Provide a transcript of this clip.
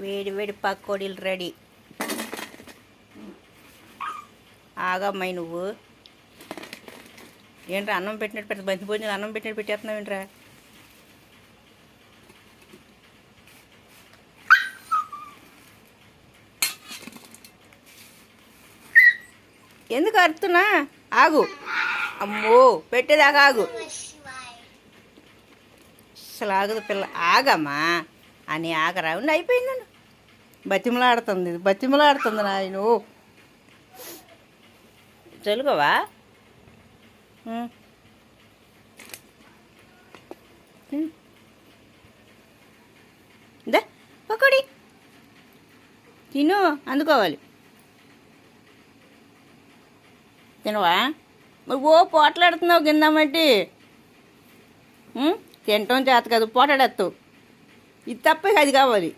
వేడి వేడి పకోడీలు రెడీ. ఆగమ్మాయి నువ్వు ఏంట్రా అన్నం పెట్టినట్టు పెద్ద బంతి భోజనాలు అన్నం పెట్టినట్టు పెట్టేస్తున్నావు ఏంట్రా? ఎందుకు అరుతున్నా? ఆగు. అమ్మో పెట్టేదాకా ఆగు. అసలు ఆగదు పిల్ల. ఆగమ్మా అని ఆగరా. ఉండి అయిపోయిందండి. బతిమలాడుతుంది నాయను. తెలుగవా? దా పకోడి తిను, అందుకోవాలి. తినవా? మరి పోట్లాడుతున్నావు కిందమ్మటి. తినటం చేత కాదు, పోటాడేస్తావు. ఇది తప్ప అది కావాలి.